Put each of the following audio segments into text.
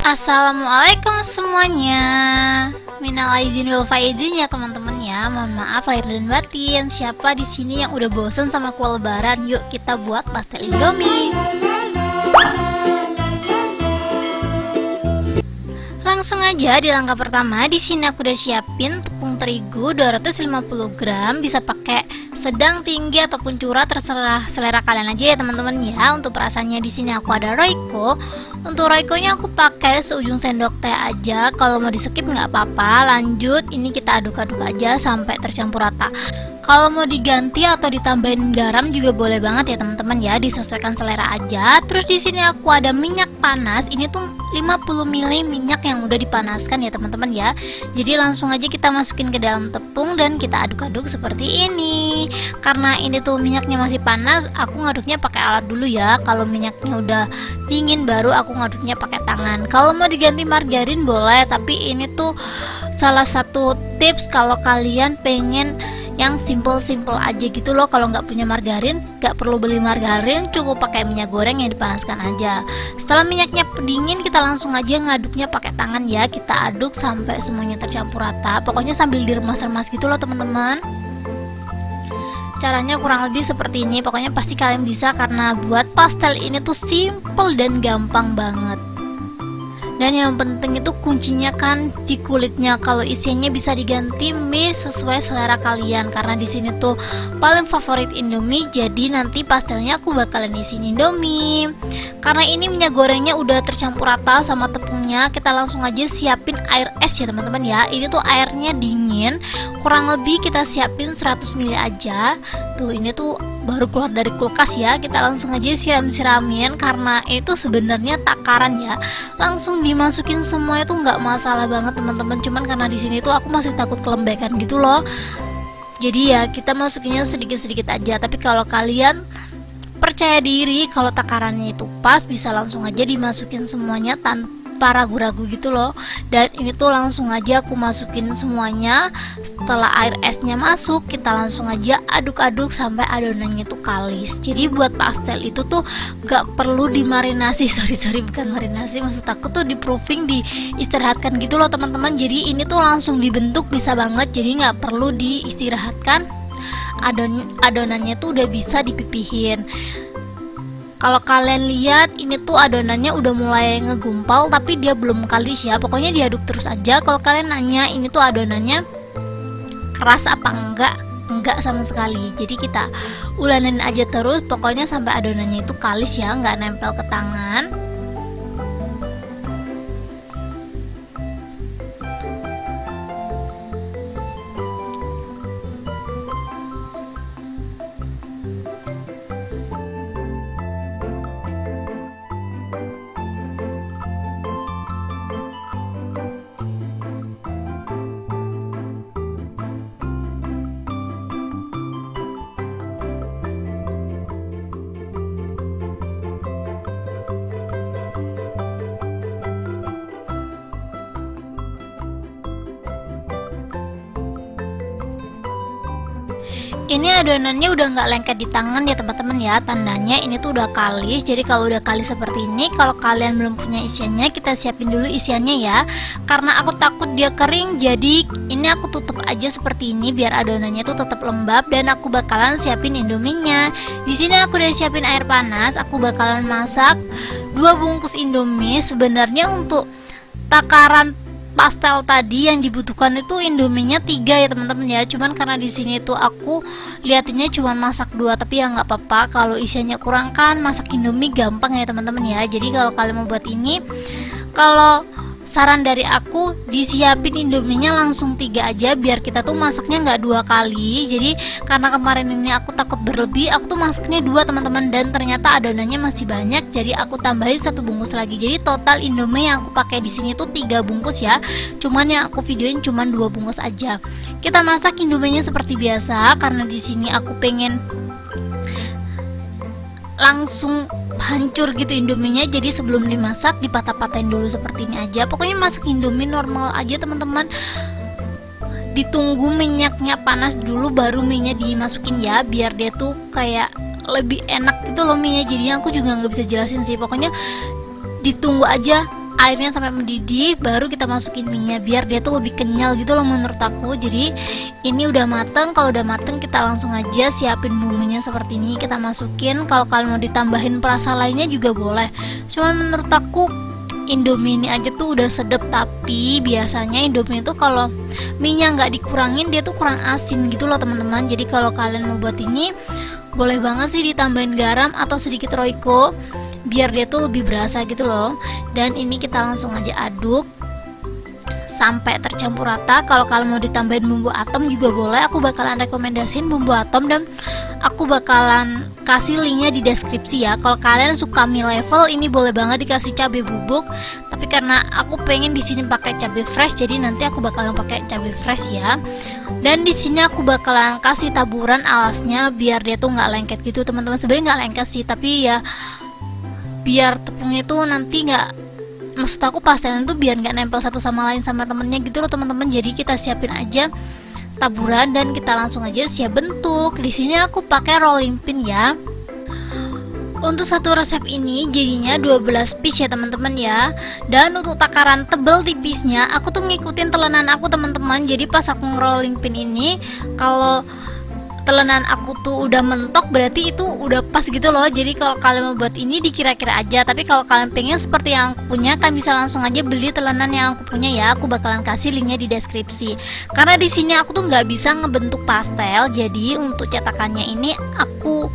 Assalamualaikum semuanya. Minal aizin wal faizin ya teman-teman ya. Mohon maaf lahir dan batin. Siapa di sini yang udah bosen sama kue lebaran? Yuk kita buat pastel Indomie. Langsung aja di langkah pertama. Di sini aku udah siapin tepung terigu 250 gram, bisa pakai sedang, tinggi ataupun curah, terserah selera kalian aja ya teman-teman ya. Untuk perasannya di sini aku ada Royco. Untuk Royco-nya aku pakai seujung sendok teh aja. Kalau mau di skip nggak apa-apa. Lanjut, ini kita aduk-aduk aja sampai tercampur rata. Kalau mau diganti atau ditambahin garam juga boleh banget ya teman-teman ya, disesuaikan selera aja. Terus di sini aku ada minyak panas. Ini tuh 50 ml minyak yang udah dipanaskan ya teman-teman ya. Jadi langsung aja kita masukin ke dalam tepung dan kita aduk-aduk seperti ini. Karena ini tuh minyaknya masih panas, aku ngaduknya pakai alat dulu ya. Kalau minyaknya udah dingin baru aku ngaduknya pakai tangan. Kalau mau diganti margarin boleh, tapi ini tuh salah satu tips kalau kalian pengen yang simple aja gitu loh. Kalau nggak punya margarin, nggak perlu beli margarin, cukup pakai minyak goreng yang dipanaskan aja. Setelah minyaknya dingin, kita langsung aja ngaduknya pakai tangan ya. Kita aduk sampai semuanya tercampur rata. Pokoknya sambil diremas-remas gitu loh teman-teman. Caranya kurang lebih seperti ini. Pokoknya pasti kalian bisa, karena buat pastel ini tuh simple dan gampang banget. Dan yang penting itu kuncinya kan di kulitnya. Kalau isiannya bisa diganti mie sesuai selera kalian, karena di sini tuh paling favorit Indomie. Jadi nanti pastelnya aku bakalan isiin Indomie. Karena ini minyak gorengnya udah tercampur rata sama tepungnya, kita langsung aja siapin air es ya teman-teman ya. Ini tuh airnya dingin, kurang lebih kita siapin 100 ml aja. Tuh ini tuh baru keluar dari kulkas ya. Kita langsung aja siram-siramin, karena itu sebenarnya takaran ya. Langsung dimasukin semua itu nggak masalah banget teman-teman. Cuman karena di sini tuh aku masih takut kelembekan gitu loh. Jadi ya kita masukinnya sedikit-sedikit aja. Tapi kalau kalian percaya diri kalau takarannya itu pas, bisa langsung aja dimasukin semuanya tanpa ragu-ragu gitu loh. Dan ini tuh langsung aja aku masukin semuanya. Setelah air esnya masuk, kita langsung aja aduk-aduk sampai adonannya tuh kalis. Jadi buat pastel itu tuh gak perlu dimarinasi. Sorry bukan marinasi, maksud aku tuh di proofing, diistirahatkan gitu loh teman-teman. Jadi ini tuh langsung dibentuk bisa banget, jadi gak perlu diistirahatkan. Adonannya tuh udah bisa dipipihin. Kalau kalian lihat ini tuh adonannya udah mulai ngegumpal, tapi dia belum kalis ya. Pokoknya diaduk terus aja. Kalau kalian nanya ini tuh adonannya keras apa enggak sama sekali. Jadi kita ulanin aja terus, pokoknya sampai adonannya itu kalis ya, nggak nempel ke tangan. Ini adonannya udah nggak lengket di tangan ya teman-teman ya. Tandanya ini tuh udah kalis. Jadi kalau udah kalis seperti ini, kalau kalian belum punya isiannya, kita siapin dulu isiannya ya. Karena aku takut dia kering, jadi ini aku tutup aja seperti ini biar adonannya tuh tetap lembab. Dan aku bakalan siapin Indominya. Di sini aku udah siapin air panas. Aku bakalan masak 2 bungkus Indomie. Sebenarnya untuk takaran pastel tadi yang dibutuhkan itu Indominya 3 ya teman-teman ya. Cuman karena di sini tuh aku liatinnya cuma masak 2, tapi ya nggak apa-apa. Kalau isiannya kurang kan masak Indomie gampang ya teman-teman ya. Jadi kalau kalian mau buat ini, kalau saran dari aku disiapin Indominya langsung 3 aja, biar kita tuh masaknya nggak 2 kali. Jadi karena kemarin ini aku takut berlebih, aku tuh masaknya 2 teman-teman, dan ternyata adonannya masih banyak, jadi aku tambahin 1 bungkus lagi. Jadi total Indomie yang aku pakai di sini tuh 3 bungkus ya. Cuman yang aku videoin cuman 2 bungkus aja. Kita masak Indominya seperti biasa, karena di sini aku pengen langsung hancur gitu Indominya. Jadi sebelum dimasak dipatah-patahin dulu seperti ini aja. Pokoknya masak Indomie normal aja teman-teman. Ditunggu minyaknya panas dulu baru minyak dimasukin ya, biar dia tuh kayak lebih enak gitu loh mie nya. Jadinya aku juga nggak bisa jelasin sih, pokoknya ditunggu aja airnya sampai mendidih, baru kita masukin minyak biar dia tuh lebih kenyal gitu loh menurut aku. Jadi ini udah mateng. Kalau udah mateng kita langsung aja siapin bumbunya seperti ini, kita masukin. Kalau kalian mau ditambahin perasa lainnya juga boleh, cuman menurut aku Indomie ini aja tuh udah sedep. Tapi biasanya Indomie itu kalau minyak nggak dikurangin dia tuh kurang asin gitu loh teman-teman. Jadi kalau kalian mau buat ini boleh banget sih ditambahin garam atau sedikit Royco biar dia tuh lebih berasa gitu loh. Dan ini kita langsung aja aduk sampai tercampur rata. Kalau kalian mau ditambahin bumbu atom juga boleh, aku bakalan rekomendasiin bumbu atom dan aku bakalan kasih linknya di deskripsi ya. Kalau kalian suka mie level ini boleh banget dikasih cabai bubuk, tapi karena aku pengen di sini pakai cabai fresh jadi nanti aku bakalan pakai cabai fresh ya. Dan di sini aku bakalan kasih taburan alasnya biar dia tuh nggak lengket gitu teman-teman. Sebenarnya nggak lengket sih, tapi ya biar tepungnya tuh nanti nggak, maksud aku pastelnya tuh biar nggak nempel satu sama lain sama temennya gitu loh teman-teman. Jadi kita siapin aja taburan dan kita langsung aja siap bentuk. Di sini aku pakai rolling pin ya. Untuk satu resep ini jadinya 12 piece ya teman-teman ya. Dan untuk takaran tebel tipisnya aku tuh ngikutin telenan aku teman-teman. Jadi pas aku rolling pin ini, kalau telenan aku tuh udah mentok berarti itu udah pas gitu loh. Jadi kalau kalian mau buat ini dikira-kira aja, tapi kalau kalian pengen seperti yang aku punya, kalian bisa langsung aja beli telenan yang aku punya ya. Aku bakalan kasih linknya di deskripsi. Karena di sini aku tuh nggak bisa ngebentuk pastel, jadi untuk cetakannya ini aku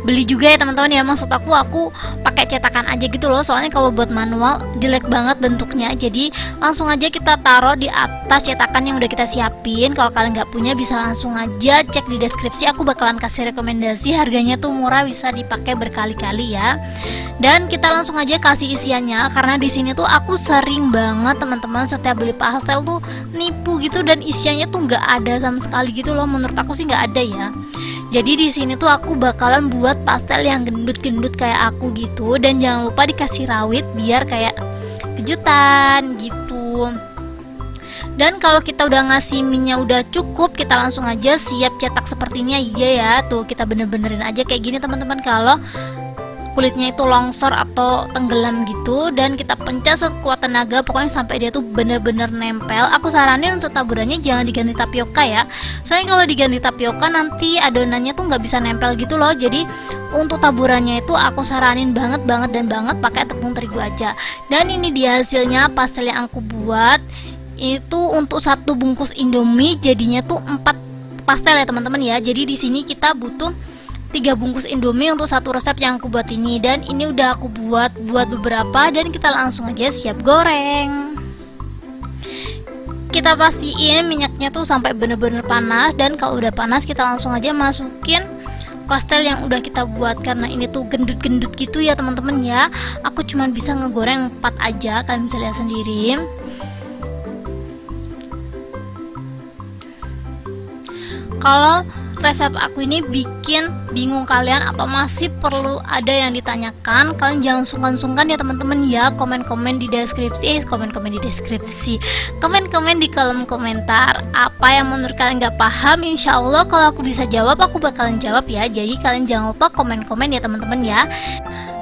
beli juga ya teman-teman ya. Maksud aku pakai cetakan aja gitu loh, soalnya kalau buat manual jelek banget bentuknya. Jadi langsung aja kita taruh di atas cetakan yang udah kita siapin. Kalau kalian nggak punya bisa langsung aja cek di deskripsi, aku bakalan kasih rekomendasi, harganya tuh murah, bisa dipakai berkali-kali ya. Dan kita langsung aja kasih isiannya, karena di sini tuh aku sering banget teman-teman setiap beli pastel tuh nipu gitu dan isiannya tuh nggak ada sama sekali gitu loh. Menurut aku sih nggak ada ya. Jadi di sini tuh aku bakalan buat pastel yang gendut-gendut kayak aku gitu, dan jangan lupa dikasih rawit biar kayak kejutan gitu. Dan kalau kita udah ngasih minyak udah cukup, kita langsung aja siap cetak seperti ini aja ya. Tuh kita bener-benerin aja kayak gini teman-teman. Kalau kulitnya itu longsor atau tenggelam gitu, dan kita pencet sekuat tenaga pokoknya sampai dia tuh bener-bener nempel. Aku saranin untuk taburannya jangan diganti tapioka ya, soalnya kalau diganti tapioka nanti adonannya tuh nggak bisa nempel gitu loh. Jadi untuk taburannya itu aku saranin banget pakai tepung terigu aja. Dan ini dia hasilnya pastel yang aku buat. Itu untuk satu bungkus Indomie jadinya tuh 4 pastel ya teman-teman ya. Jadi di sini kita butuh 3 bungkus Indomie untuk satu resep yang aku buat ini. Dan ini udah aku buat beberapa, dan kita langsung aja siap goreng. Kita pastiin minyaknya tuh sampai bener-bener panas, dan kalau udah panas kita langsung aja masukin pastel yang udah kita buat. Karena ini tuh gendut-gendut gitu ya teman-teman ya, aku cuman bisa ngegoreng 4 aja, kalian bisa lihat sendiri. Kalau resep aku ini bikin bingung kalian atau masih perlu ada yang ditanyakan, kalian jangan sungkan-sungkan ya teman-teman ya. Komen-komen di deskripsi, komen-komen di kolom komentar apa yang menurut kalian nggak paham. Insya Allah kalau aku bisa jawab, aku bakalan jawab ya. Jadi kalian jangan lupa komen-komen ya teman-teman ya.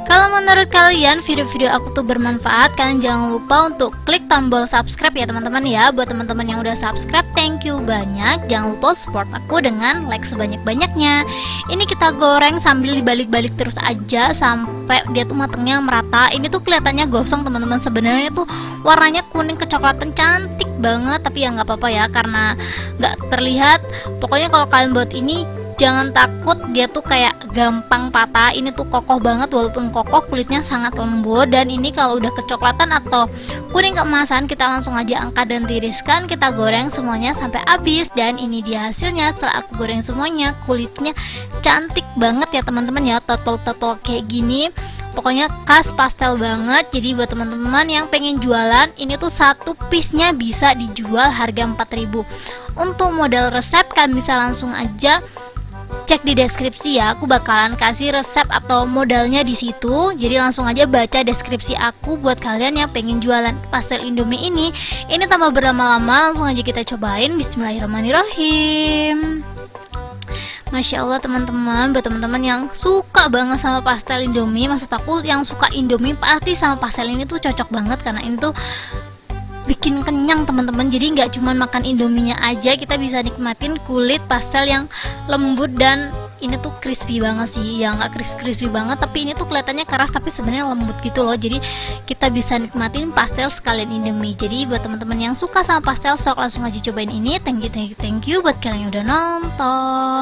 Kalau menurut kalian video-video aku tuh bermanfaat, kalian jangan lupa untuk klik tombol subscribe ya teman-teman ya. Buat teman-teman yang udah subscribe, thank you banyak. Jangan lupa support aku dengan like sebanyak-banyaknya. Ini kita goreng sambil dibalik-balik terus aja sampai dia tuh matangnya merata. Ini tuh kelihatannya gosong teman-teman, sebenarnya tuh warnanya kuning kecoklatan cantik banget, tapi ya nggak apa-apa ya karena nggak terlihat. Pokoknya kalau kalian buat ini jangan takut dia tuh kayak gampang patah. Ini tuh kokoh banget, walaupun kokoh kulitnya sangat lembut. Dan ini kalau udah kecoklatan atau kuning keemasan, kita langsung aja angkat dan tiriskan. Kita goreng semuanya sampai habis. Dan ini dia hasilnya setelah aku goreng semuanya. Kulitnya cantik banget ya teman-teman ya, totol-totol kayak gini. Pokoknya khas pastel banget. Jadi buat teman-teman yang pengen jualan, ini tuh satu piece-nya bisa dijual harga 4.000. Untuk modal resep kalian bisa langsung aja cek di deskripsi ya, aku bakalan kasih resep atau modalnya di situ. Jadi langsung aja baca deskripsi aku buat kalian yang pengen jualan pastel Indomie ini. Ini tanpa berlama-lama langsung aja kita cobain. Bismillahirrahmanirrahim. Masya Allah teman-teman, buat teman-teman yang suka banget sama pastel Indomie, maksud aku yang suka Indomie pasti sama pastel ini tuh cocok banget, karena ini tuh bikin kenyang teman-teman. Jadi nggak cuma makan Indominya aja, kita bisa nikmatin kulit pastel yang lembut, dan ini tuh crispy banget sih, ya nggak crispy banget, tapi ini tuh kelihatannya keras tapi sebenarnya lembut gitu loh. Jadi kita bisa nikmatin pastel sekalian Indomie. Jadi buat teman-teman yang suka sama pastel, sok langsung aja cobain ini. Thank you buat kalian yang udah nonton.